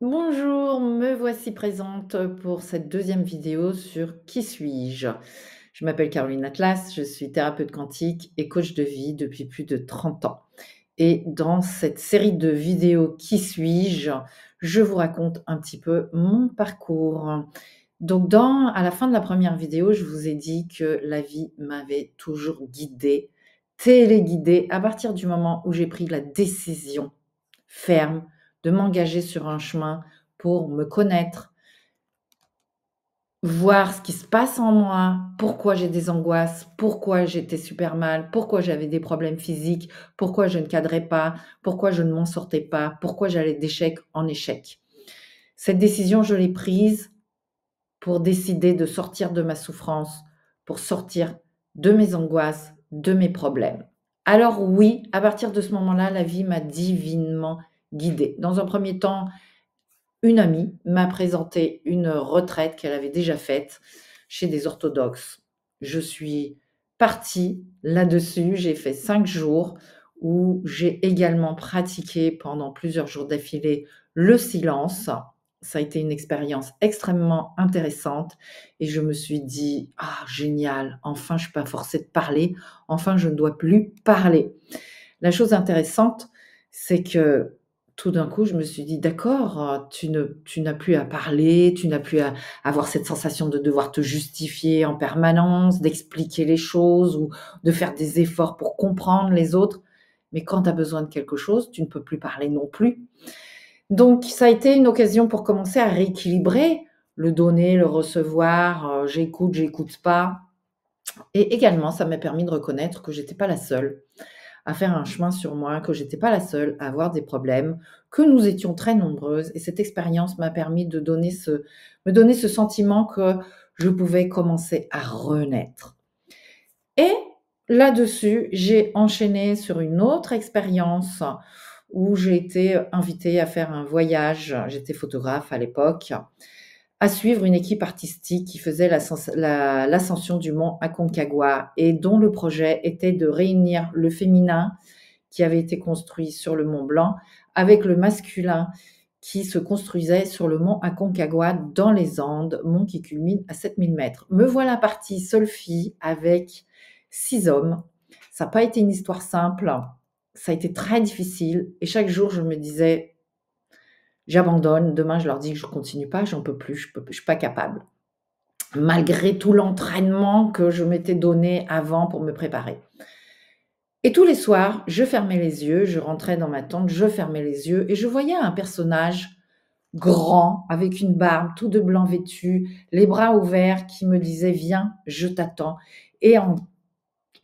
Bonjour, me voici présente pour cette deuxième vidéo sur Qui suis-je? Je m'appelle Caroline Atlas, je suis thérapeute quantique et coach de vie depuis plus de 30 ans. Et dans cette série de vidéos Qui suis-je? Je vous raconte un petit peu mon parcours. Donc à la fin de la première vidéo, je vous ai dit que la vie m'avait toujours guidée, téléguidée à partir du moment où j'ai pris la décision ferme de m'engager sur un chemin pour me connaître, voir ce qui se passe en moi, pourquoi j'ai des angoisses, pourquoi j'étais super mal, pourquoi j'avais des problèmes physiques, pourquoi je ne cadrais pas, pourquoi je ne m'en sortais pas, pourquoi j'allais d'échec en échec. Cette décision, je l'ai prise pour décider de sortir de ma souffrance, pour sortir de mes angoisses, de mes problèmes. Alors oui, à partir de ce moment-là, la vie m'a divinement guidée. Dans un premier temps, une amie m'a présenté une retraite qu'elle avait déjà faite chez des orthodoxes. Je suis partie là-dessus, j'ai fait 5 jours où j'ai également pratiqué pendant plusieurs jours d'affilée le silence. Ça a été une expérience extrêmement intéressante et je me suis dit: «Ah génial, enfin je suis pas forcée de parler, enfin je ne dois plus parler». La chose intéressante, c'est que tout d'un coup, je me suis dit: «D'accord, tu n'as plus à parler, tu n'as plus à avoir cette sensation de devoir te justifier en permanence, d'expliquer les choses ou de faire des efforts pour comprendre les autres. Mais quand tu as besoin de quelque chose, tu ne peux plus parler non plus». Donc ça a été une occasion pour commencer à rééquilibrer le donner, le recevoir, j'écoute, j'écoute pas et également ça m'a permis de reconnaître que j'étais pas la seule à faire un chemin sur moi, que j'étais pas la seule à avoir des problèmes, que nous étions très nombreuses et cette expérience m'a permis de me donner ce sentiment que je pouvais commencer à renaître. Et là-dessus, j'ai enchaîné sur une autre expérience où j'ai été invitée à faire un voyage, j'étais photographe à l'époque, à suivre une équipe artistique qui faisait l'ascension du mont Aconcagua et dont le projet était de réunir le féminin qui avait été construit sur le mont Blanc avec le masculin qui se construisait sur le mont Aconcagua dans les Andes, mont qui culmine à 7 000 mètres. Me voilà partie seule fille avec 6 hommes. Ça n'a pas été une histoire simple, ça a été très difficile et chaque jour je me disais: «J'abandonne, demain je leur dis que je ne continue pas, j'en peux plus, je suis pas capable». Malgré tout l'entraînement que je m'étais donné avant pour me préparer. Et tous les soirs, je fermais les yeux, je rentrais dans ma tente, je fermais les yeux et je voyais un personnage grand, avec une barbe, tout de blanc vêtu, les bras ouverts, qui me disait: «Viens, je t'attends». Et en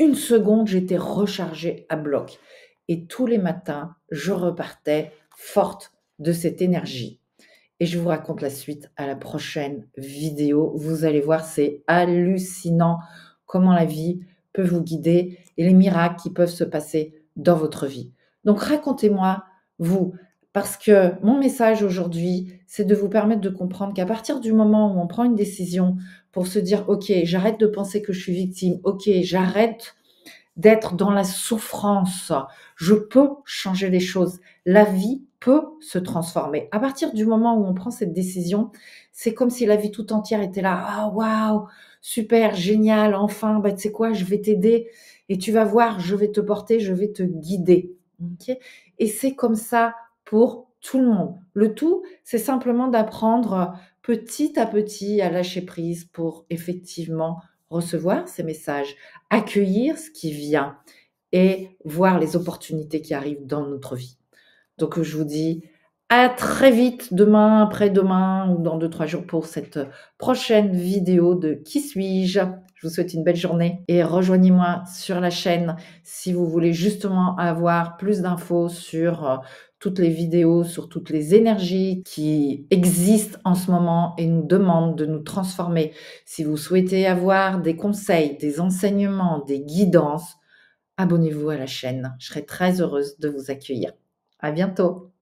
une seconde, j'étais rechargée à bloc. Et tous les matins, je repartais forte de cette énergie. Et je vous raconte la suite à la prochaine vidéo. Vous allez voir, c'est hallucinant comment la vie peut vous guider et les miracles qui peuvent se passer dans votre vie. Donc racontez-moi, vous, parce que mon message aujourd'hui, c'est de vous permettre de comprendre qu'à partir du moment où on prend une décision pour se dire: «OK, j'arrête de penser que je suis victime. OK, j'arrête d'être dans la souffrance. Je peux changer les choses. La vie peut se transformer». À partir du moment où on prend cette décision, c'est comme si la vie tout entière était là: «Ah waouh, super, génial, enfin, bah, tu sais quoi? Je vais t'aider et tu vas voir, je vais te porter, je vais te guider». OK? Et c'est comme ça pour tout le monde. Le tout, c'est simplement d'apprendre petit à petit à lâcher prise pour effectivement recevoir ces messages, accueillir ce qui vient et voir les opportunités qui arrivent dans notre vie. Donc, je vous dis à très vite, demain, après-demain ou dans 2 3 jours pour cette prochaine vidéo de Qui suis-je? Je vous souhaite une belle journée et rejoignez-moi sur la chaîne si vous voulez justement avoir plus d'infos sur toutes les vidéos, sur toutes les énergies qui existent en ce moment et nous demandent de nous transformer. Si vous souhaitez avoir des conseils, des enseignements, des guidances, abonnez-vous à la chaîne. Je serai très heureuse de vous accueillir. À bientôt.